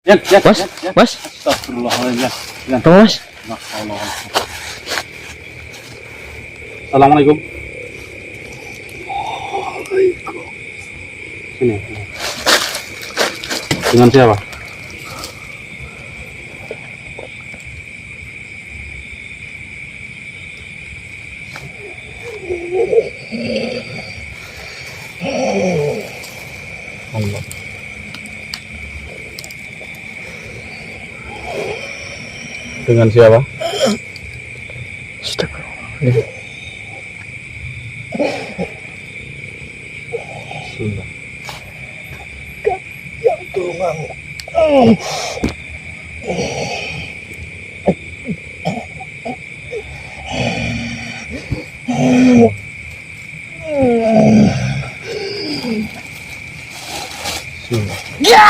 Mas, mas, Astagfirullahaladzim. Yan. tunggu mas. Assalamualaikum. Sini. Dengan siapa? Allah. Dengan siapa? Astagfirullah. Sudah. Yang Tuhan. Sudah. Ya.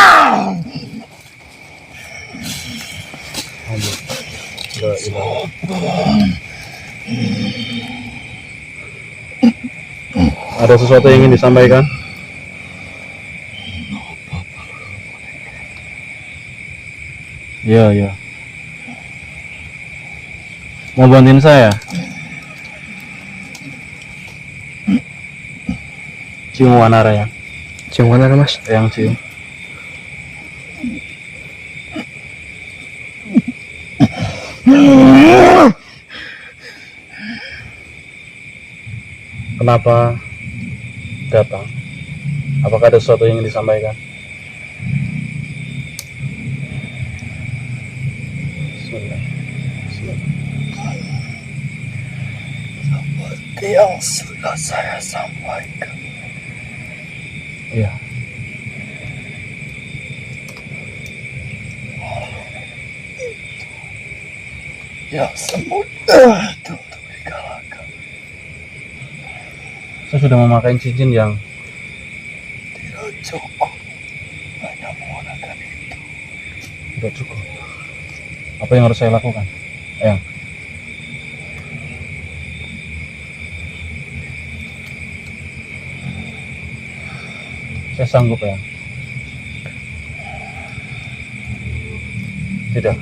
Allah. La ilaha. Ada sesuatu yang ingin disampaikan? Ya, ya. Mau bantuin saya? Cium Wanara ya? Cium mana mas? Yang cium. Kenapa datang? Apakah ada sesuatu yang ingin disampaikan? Sudah. Seperti yang sudah saya sampaikan. Iya. Yang semudah itu untuk dikalahkan. Saya sudah memakai cincin yang Tidak cukup hanya menggunakan itu. tidak cukup. Apa yang harus saya lakukan? Eyang. Saya sanggup ya. Tidak.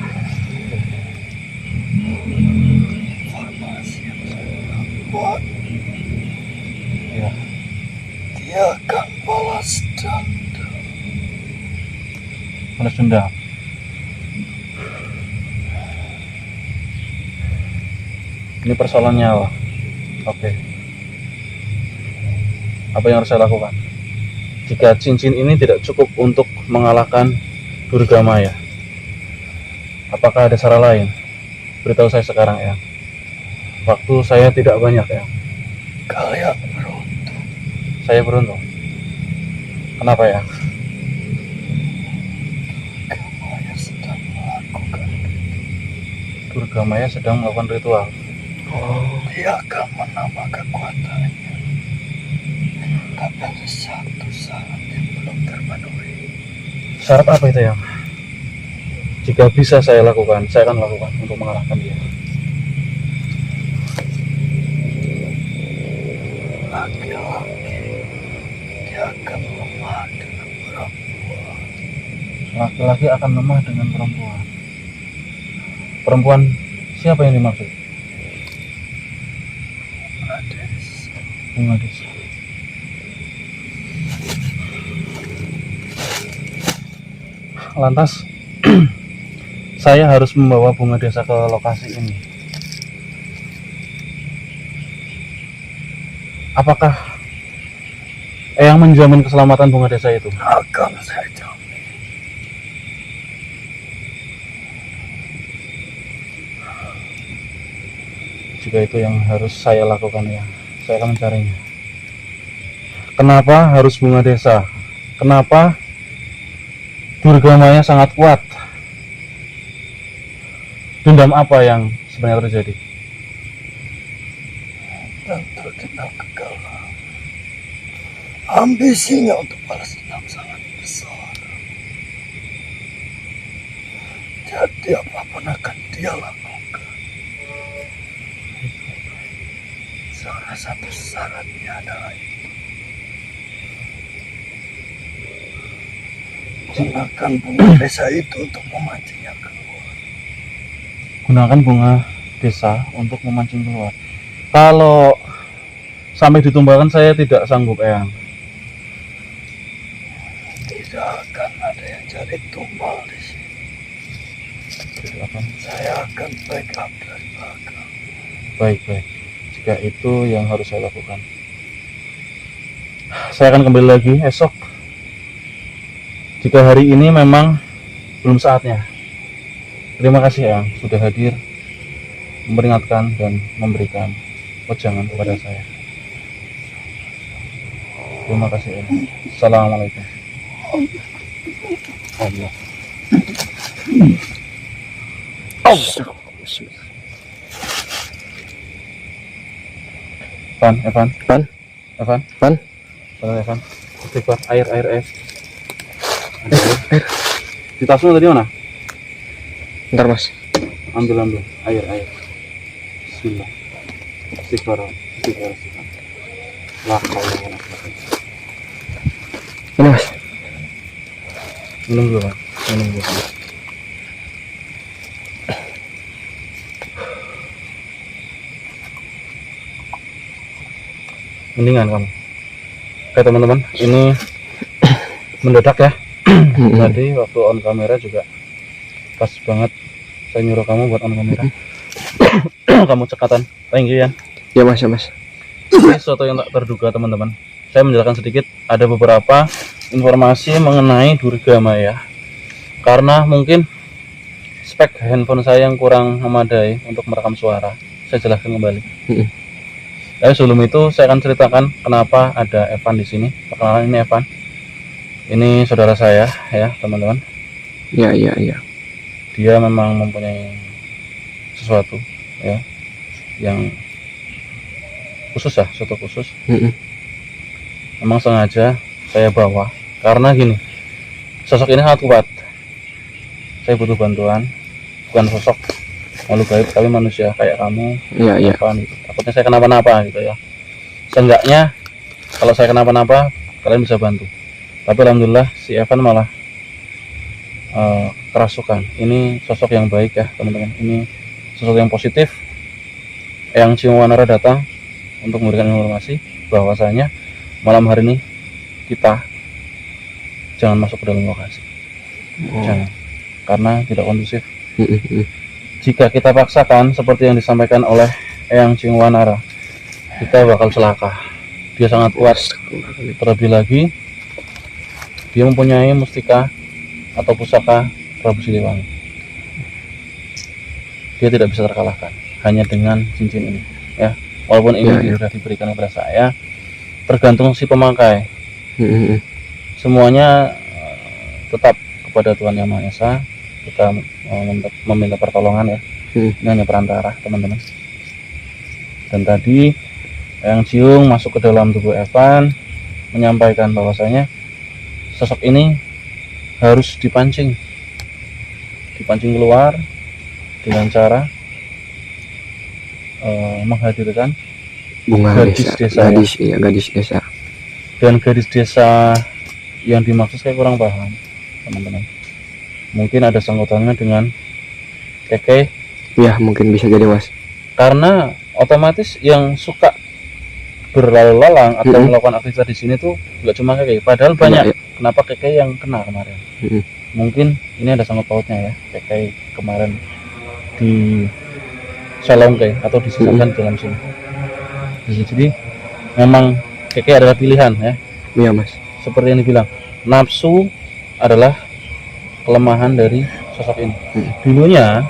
Informasi yang saya buat, Ya. dia akan balas dendam. Balas dendam. Ini persoalan nyawa. Oke. Apa yang harus saya lakukan? Jika cincin ini tidak cukup untuk mengalahkan Durga Maya, apakah ada cara lain? Beritahu saya sekarang ya. Waktu saya tidak banyak ya. Kalian beruntung. Saya beruntung. Kenapa ya? Maya sedang melakukan itu. Durga Maya sedang melakukan ritual. Dia akan menambah kekuatannya. Tapi ada satu syarat yang belum terpenuhi. Syarat apa itu ya? Jika bisa saya lakukan, saya akan lakukan untuk mengalahkan dia. Laki-laki, dia akan lemah dengan perempuan. Laki-laki akan lemah dengan perempuan. Perempuan siapa yang dimaksud? Hades. Bunga Desa. Lantas saya harus membawa Bunga Desa ke lokasi ini. Apakah Eyang menjamin keselamatan Bunga Desa itu? Akan saya jamin. Jika itu yang harus saya lakukan ya, saya akan mencarinya. Kenapa harus Bunga Desa? Kenapa Durga Maya sangat kuat? Dendam apa yang sebenarnya terjadi? Tentu dendam kegagalan. Ambisinya untuk balas dendam sangat besar. Jadi apapun akan dia lakukan. Salah satu syaratnya adalah itu. Gunakan bunga desa itu untuk memancingnya keluar. Gunakan bunga desa untuk memancing keluar. Kalau sampai ditumbangkan saya tidak sanggup, Eyang. Tidak akan ada yang cari tumbal di sini. Tidak akan. Saya akan backup dari belakang. Baik. Jika itu yang harus saya lakukan, saya akan kembali lagi esok. Jika hari ini memang belum saatnya. Terima kasih, Eyang, sudah hadir, memperingatkan dan memberikan wejangan kepada saya. Terima kasih, Eyang. Assalamualaikum. Allah. Evan. Istighfar, air. Air. Di tasmu tadi mana? Bentar mas. Ambil. Air. Bismillah. Istighfar. La haula wala quwwata. Ini mas. Minum dulu, Pak. Mendingan kamu. Oke teman-teman, ini mendadak ya. Tadi waktu on kamera juga pas banget saya nyuruh kamu buat on kamera. Kamu cekatan. Thank you ya. Ya mas. Ini sesuatu yang tak terduga teman-teman. Saya menjelaskan sedikit, ada beberapa informasi mengenai Durga Maya. Karena mungkin spek handphone saya yang kurang memadai untuk merekam suara, saya jelaskan kembali. Tapi sebelum itu saya akan ceritakan kenapa ada Evan di sini. Perkenalan, ini Evan. Ini saudara saya ya, teman-teman. Iya. Dia memang mempunyai sesuatu ya yang khusus ya, sesuatu khusus. Memang sengaja saya bawa karena gini, sosok ini sangat kuat. Saya butuh bantuan, bukan sosok makhluk gaib tapi manusia kayak kamu. Iya. Gitu. Takutnya saya kenapa-napa gitu ya. Seenggaknya kalau saya kenapa-napa kalian bisa bantu. Tapi alhamdulillah si Evan malah kerasukan. Ini sosok yang baik ya teman-teman. Ini sosok yang positif. Yang Ciwanara datang untuk memberikan informasi bahwasanya malam hari ini kita jangan masuk ke dalam lokasi. Jangan, karena tidak kondusif. Jika kita paksakan seperti yang disampaikan oleh Eyang Ciwanara, kita bakal celaka. Dia sangat kuat. Terlebih lagi dia mempunyai mustika atau pusaka Prabu Siliwangi. Dia tidak bisa terkalahkan hanya dengan cincin ini ya. Walaupun ini sudah diberikan kepada saya, tergantung si pemakai. Semuanya tetap kepada Tuhan Yang Maha Esa. Kita meminta pertolongan ya. Ini hanya perantara teman-teman. Dan tadi Eyang Ciung masuk ke dalam tubuh Evan, menyampaikan bahwasanya sosok ini harus dipancing keluar dengan cara menghadirkan gadis desa. Gadis desa. Dan gadis desa yang dimaksud saya kurang paham teman-teman. Mungkin ada sangkutannya dengan keke. Ya mungkin bisa jadi mas. Karena otomatis yang suka berlalu lalang atau melakukan aktivitas di sini tuh nggak cuma keke, padahal banyak. Kenapa keke yang kena kemarin? Mungkin ini ada sangkut pautnya ya. Keke kemarin di Salongke atau disisakan di dalam sini. Jadi memang keke adalah pilihan ya. Iya mas. Seperti yang dibilang, nafsu adalah kelemahan dari sosok ini. Dulunya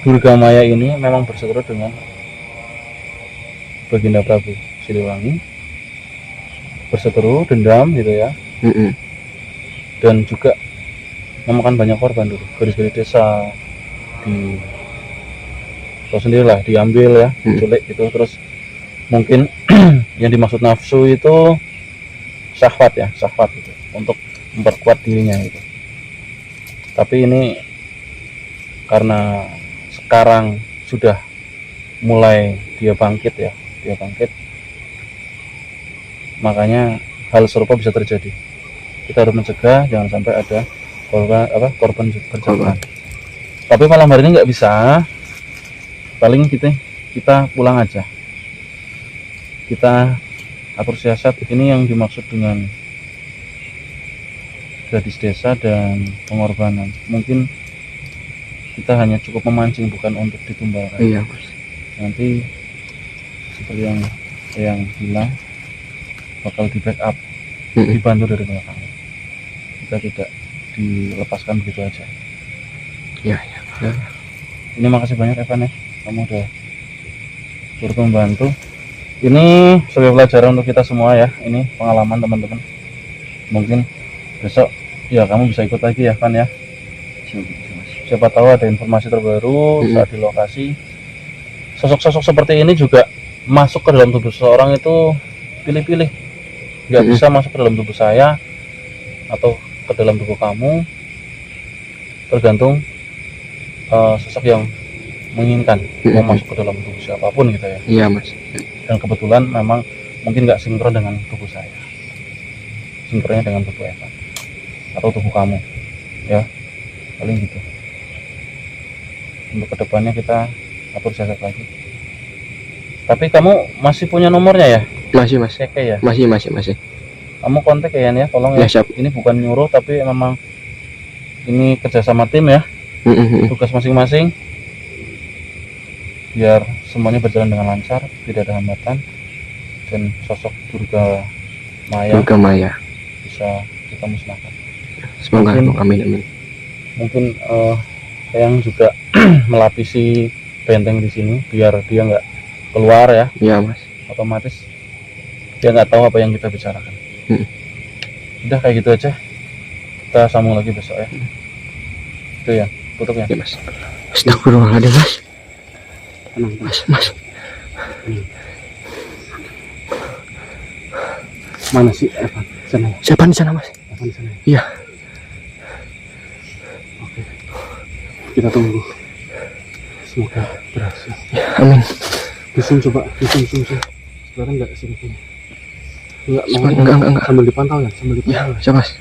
Durga Maya ini memang berseteru dengan Baginda Prabu Siliwangi, berseteru, dendam gitu ya. Dan juga memakan banyak korban dulu. Gadis-gadis desa tahu sendirilah, diambil ya, diculik gitu. Terus mungkin yang dimaksud nafsu itu syahwat gitu, untuk memperkuat dirinya gitu. Tapi ini karena sekarang sudah mulai dia bangkit, makanya hal serupa bisa terjadi. kita harus mencegah jangan sampai ada korban berjatuhan. Tapi malam hari ini nggak bisa, paling kita pulang aja. Kita atur siasat. Ini yang dimaksud dengan gadis desa dan pengorbanan. Mungkin kita hanya cukup memancing, bukan untuk ditumbalkan. Iya mas. Nanti seperti yang bilang bakal di backup, dibantu dari belakang. Kita tidak dilepaskan begitu aja. Iya. Ini makasih banyak Evan ya, kamu udah turut membantu. Ini sebagai pelajaran untuk kita semua ya. Ini pengalaman teman-teman. Mungkin besok ya kamu bisa ikut lagi ya Evan ya. Siapa tahu ada informasi terbaru saat di lokasi. Sosok-sosok seperti ini juga masuk ke dalam tubuh seseorang itu pilih-pilih. Nggak bisa masuk ke dalam tubuh saya atau ke dalam tubuh kamu. Tergantung sosok yang menginginkan mau masuk ke dalam tubuh siapapun gitu ya. Iya mas. Dan kebetulan memang mungkin nggak sinkron dengan tubuh saya, sinkronnya dengan tubuh Evan atau tubuh kamu ya, paling gitu. Untuk kedepannya kita atur siasat lagi. Tapi kamu masih punya nomornya ya? Masih mas. Cek ya? Masih. Kamu kontak ya Yan ya, tolong ya. Siap. Ini bukan nyuruh tapi memang ini kerjasama tim ya, tugas masing-masing biar semuanya berjalan dengan lancar, tidak ada hambatan, dan sosok Durga Maya bisa kita musnahkan. Semoga. Amin. Mungkin yang juga melapisi benteng di sini biar dia nggak keluar ya. Iya mas. Otomatis dia nggak tahu apa yang kita bicarakan. Udah kayak gitu aja. Kita sambung lagi besok ya. Itu ya, tutupnya. Ya mas. Astagfirullahaladzim mas. Tenang. Mas. Mana sih Evan? Sana. Siapa di sana mas? Evan di sana. Iya. Oke. Kita tunggu. Semoga berhasil. Ya, amin. Visum coba, visum. Sekarang nggak sini. Enggak. Sambil dipantau ya, Ya, siapa mas?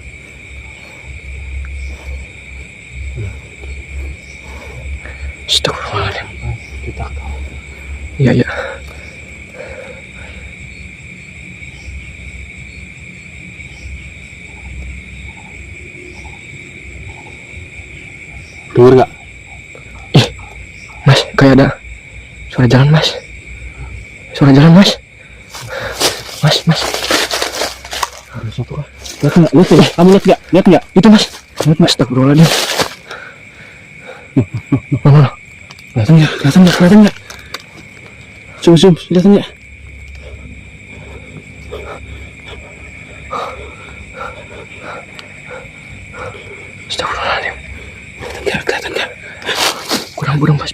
Astagfirullahaladzim. Kita tahu. Iya. Dengar nggak? Mas, kayak ada suara jalan mas. Mas. Ada satu kah? Lihat nggak? Kamu lihat nggak? Itu mas. Astagfirullahaladzim. Mana? Kelihatan nggak? Zoom, kelihatan nggak? Astagfirullahaladzim. Kelihatan nggak? Burung mas.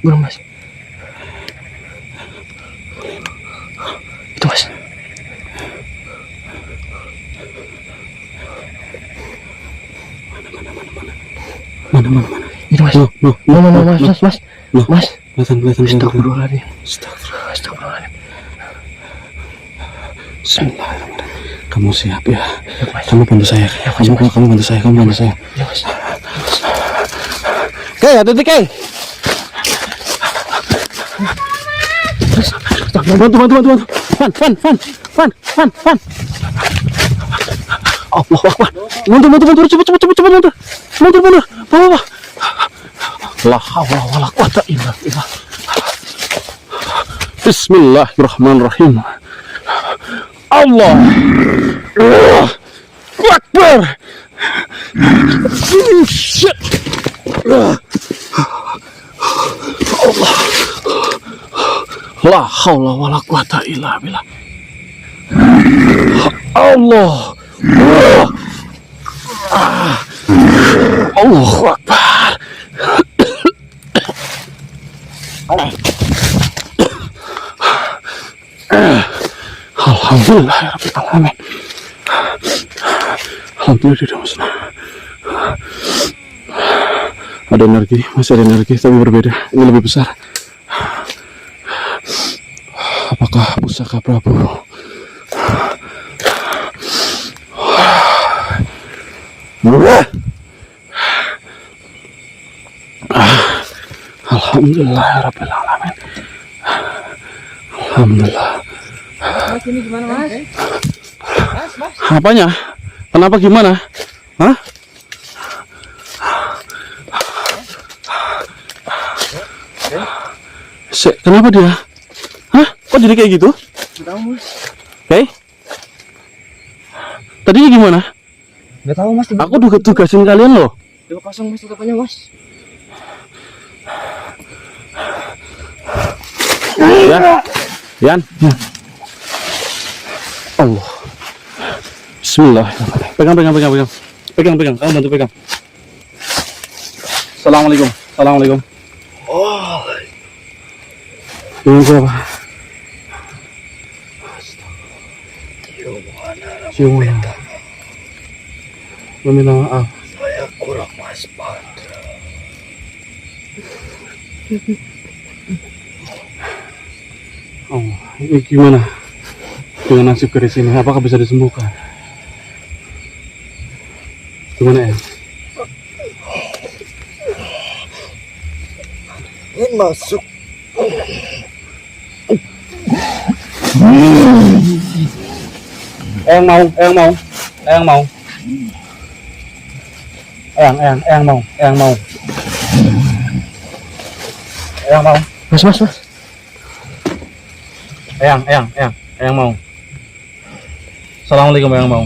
Itu mas. Mana? Itu mas. No. Mas. Kelihatan. Astagfirullahaladzim. Astagfirullahaladzim. Bismillahirrahmanirrahim. Kamu siap ya? Kamu bantu saya. Kamu bantu saya. Ya mas. Oke, hati-hati Kay. Bantu. Fan. Allah Akbar. Mundur. Cepet. Mundur. Bawa. La haula wala quwata illa billah. Bismillahirrahmanirrahim. Allah Akbar. Shit. Allah. La haula wala quwata illa billah. Allah. Allahu Akbar. Alhamdulillahirrahmanirrahim. Alhamdulillah tidak musnah. Ada energi, masih ada energi tapi berbeda. Ini lebih besar. Apakah pusaka Prabu? Alhamdulillah ya Rabbil Alamin. Alhamdulillah. Mas, ini gimana mas? Apanya? Kenapa gimana? Hah? Kenapa dia? Hah? Kok jadi kayak gitu? Nggak tahu mas. Oke. Tadinya gimana? Nggak tahu mas. Aku tugasin kalian loh. Tiba kosong mas tatapannya mas. Yan. Allah. Bismillah. Pegang. Pegang. Kamu bantu pegang. Assalamualaikum. Assalamualaikum. Oh, Dengan siapa? gimana? Meminta maaf. Saya kurang waspada. Oh, ini gimana dengan nasib keris ini? Apakah bisa disembuhkan? Gimana ya? Ini masuk. Eyang mau. Mas. Eyang mau. Assalamualaikum Eyang mau.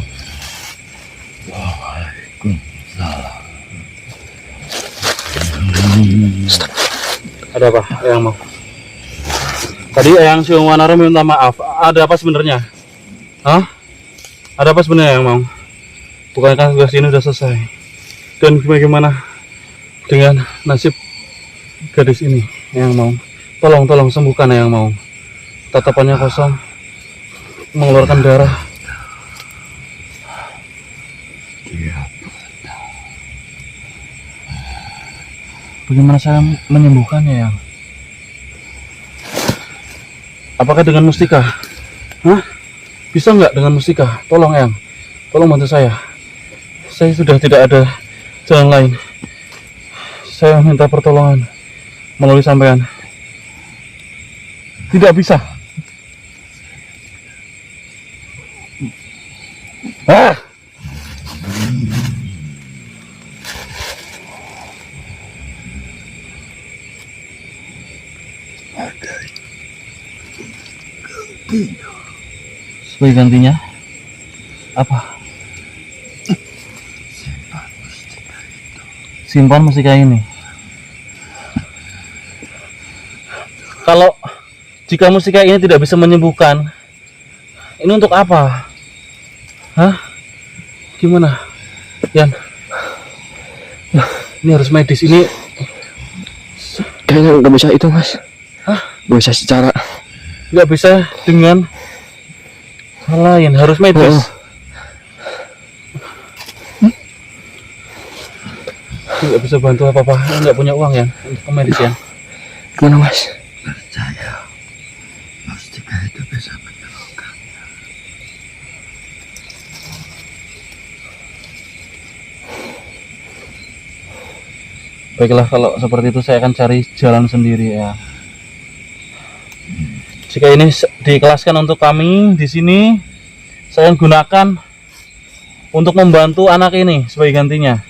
Ada apa Eyang mau? Tadi Eyang Siung Wanara minta maaf. Ada apa sebenarnya? Hah? Ada apa sebenarnya Eyang mau? Bukankah tugas ini sudah selesai? Dan bagaimana dengan nasib gadis ini Eyang mau? Tolong sembuhkan Eyang mau. Tatapannya kosong, mengeluarkan darah. Bagaimana saya menyembuhkannya, Yang? Apakah dengan mustika? Hah? Bisa nggak dengan mustika? Tolong, Yang. Tolong bantu saya. Saya sudah tidak ada jalan lain. Saya minta pertolongan melalui sampean. Tidak bisa. Ah! Sebagai gantinya apa? Simpan mustika ini. Kalau jika mustika ini tidak bisa menyembuhkan, ini untuk apa? Hah? Gimana? Yan? Ini harus medis ini. Kayaknya nggak bisa itu, Mas. Hah? Nggak bisa secara. Nggak bisa dengan hal lain, harus medis. Nggak bisa bantu apa-apa, nggak punya uang ya untuk ke medis ya. Gimana, Mas? Percaya, mustika itu bisa menyembuhkan. Baiklah, kalau seperti itu saya akan cari jalan sendiri ya. Jika ini diikhlaskan untuk kami di sini, saya gunakan untuk membantu anak ini sebagai gantinya.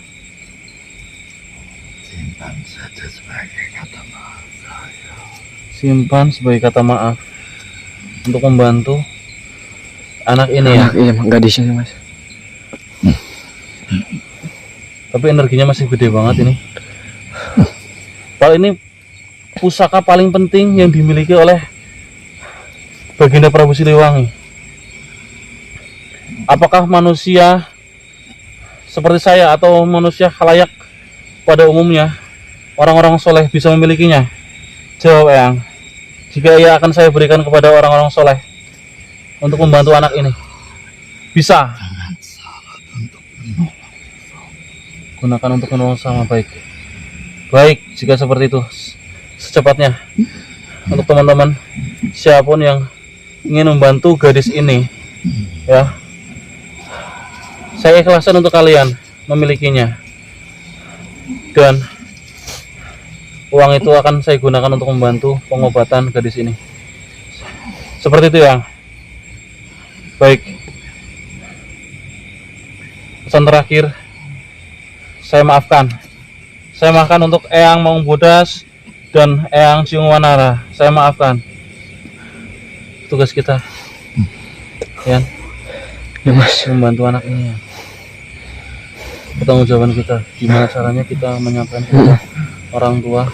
Simpan saja sebagai kata maaf saya. Simpan sebagai kata maaf untuk membantu anak ini ya. Iya, nggak di sini, Mas. Tapi energinya masih gede banget ini. Kalau ini pusaka paling penting yang dimiliki oleh Baginda Prabu Siliwangi. Apakah manusia seperti saya atau manusia khalayak pada umumnya, orang-orang soleh bisa memilikinya? Jawab, Eyang. Jika ia akan saya berikan kepada orang-orang soleh untuk membantu anak ini, bisa. Gunakan untuk menolong sama baik. Baik, jika seperti itu, secepatnya untuk teman-teman siapapun yang ingin membantu gadis ini, ya, saya ikhlaskan untuk kalian memilikinya, dan uang itu akan saya gunakan untuk membantu pengobatan gadis ini. Seperti itu ya. Baik. Pesan terakhir, saya maafkan. Saya maafkan untuk Eyang Maung Bodas dan Eyang Ciung Wanara. Saya maafkan. Tugas kita, ya, Mas. membantu anak ini. Ya. Pertanggungjawaban kita, gimana caranya kita menyampaikan kepada orang tua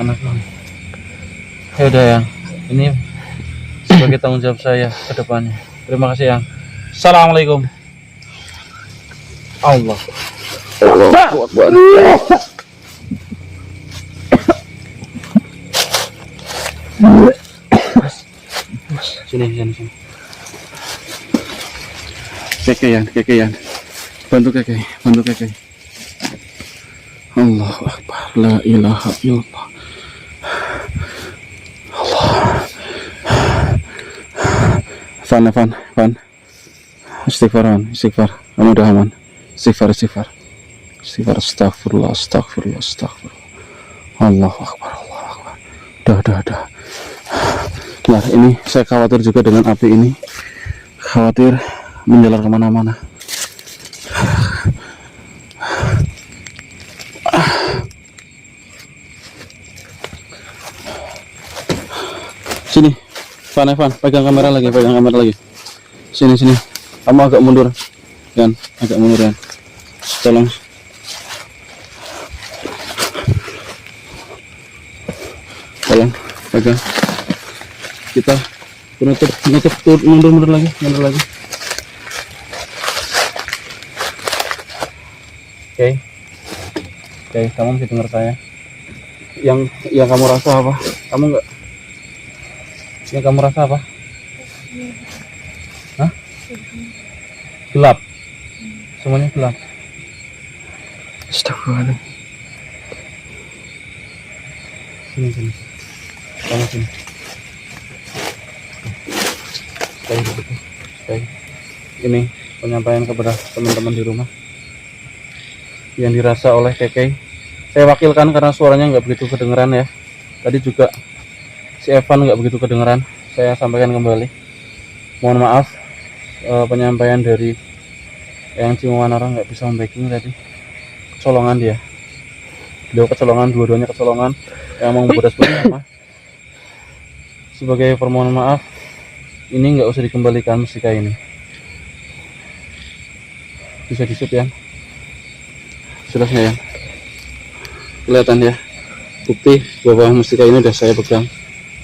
anak ini. Ya udah ya, ini sebagai tanggung jawab saya ke depannya. Terima kasih ya. Assalamualaikum. Allah. Sini. Kekeyan. Bantu keke. Allahu Akbar. La ilaha illallah. Fan. Istighfar. Kamu udah aman. Istighfar. Astagfirullah. Allahu Akbar. Udah. Nah, ini saya khawatir juga dengan api ini. Khawatir menjalar kemana-mana. Sini, Van, pegang kamera lagi. Sini. Kamu agak mundur, Yan. Tolong. Pegang. Kita menutup, mundur lagi. Oke, kamu masih dengar saya? Yang kamu rasa apa? Kamu enggak? Yang kamu rasa apa? Hah? Gelap. Semuanya gelap. Astagfirullah. Sini. Kamu sini. Stay. Ini penyampaian kepada teman-teman di rumah yang dirasa oleh Keke. Saya wakilkan karena suaranya nggak begitu kedengeran ya. Tadi juga si Evan nggak begitu kedengeran. Saya sampaikan kembali. Mohon maaf, penyampaian dari yang Ciung Wanara nggak bisa membacking tadi. Kecolongan dia. Beliau kecolongan, dua-duanya kecolongan. Yang mau bodas apa? Sebagai permohonan maaf, ini nggak usah dikembalikan mustika ini. Bisa disut ya. Jelas nggak ya? Kelihatan ya. Bukti bahwa mustika ini udah saya pegang,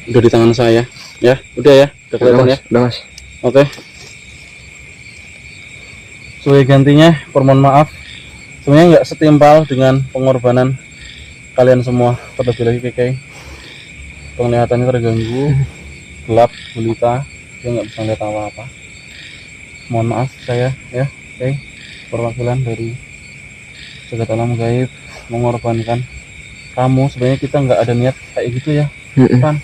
udah di tangan saya. Ya, udah ya, udah kelihatan ya. Udah mas. Oke. Sebagai gantinya, permohonan maaf. Sebenarnya nggak setimpal dengan pengorbanan kalian semua. Terlebih lagi Keke. Penglihatannya terganggu, gelap, gulita, dia nggak bisa lihat apa-apa. Mohon maaf saya ya. Oke. Perwakilan dari jagat alam gaib mengorbankan kamu. Sebenarnya kita nggak ada niat kayak gitu ya, kan?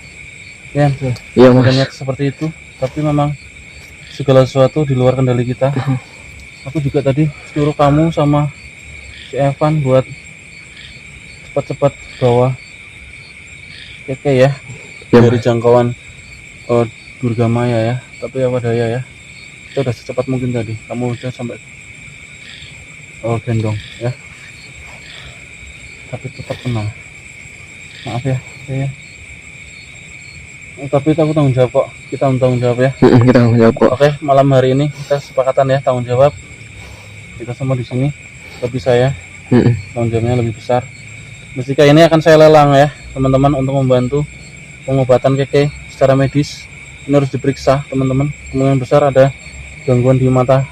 Ya, Iya ada mas. niat seperti itu. Tapi memang segala sesuatu di luar kendali kita. Aku juga tadi suruh kamu sama si Evan buat cepat-cepat bawa Keke ya, dari jangkauan Durga Maya ya. Tapi apa daya ya, kita udah secepat mungkin tadi. Kamu udah sampai gendong ya. Tapi tetap tenang. Maaf ya, ya. Tapi aku tanggung jawab kok. Kita tanggung jawab ya. Kita tanggung jawab kok. Oke, malam hari ini kita sepakatan ya, tanggung jawab. Kita semua di sini. Tapi saya tanggung jawabnya lebih besar. Mustika ini akan saya lelang ya, teman-teman, untuk membantu pengobatan Keke secara medis. Ini harus diperiksa, teman-teman. Kemungkinan besar ada gangguan di mata,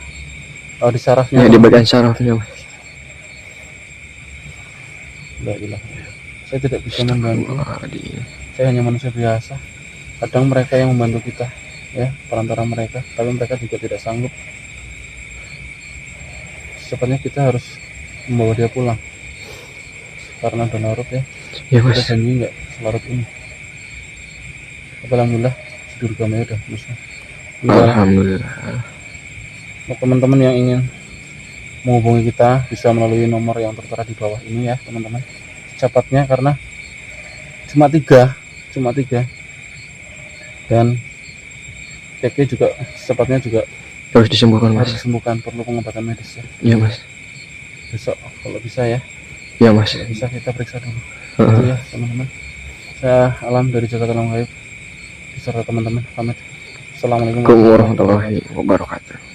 di sarafnya. Ya, di bagian sarafnya mas. Alhamdulillah. Saya tidak bisa membantu. Saya hanya manusia biasa. Kadang mereka yang membantu kita, ya, perantara mereka. Tapi mereka juga tidak sanggup. Secepatnya kita harus membawa dia pulang. Karena udah larut ya. Ya mas. Kita janji nggak selarut ini. Alhamdulillah, Durga Maya udah musnah. Alhamdulillah. Untuk teman-teman yang ingin menghubungi kita bisa melalui nomor yang tertera di bawah ini ya teman-teman, secepatnya, karena cuma tiga, dan Keke juga secepatnya juga Harus disembuhkan harus mas. disembuhkan, perlu pengobatan medis ya. Iya mas. Besok kalau bisa ya, Iya mas. kalau bisa kita periksa dulu. Heeh. Itu ya teman-teman, saya Alam dari Jasa Tolong Gaib beserta teman-teman pamit. Assalamualaikum Assalamualaikum warahmatullahi wabarakatuh.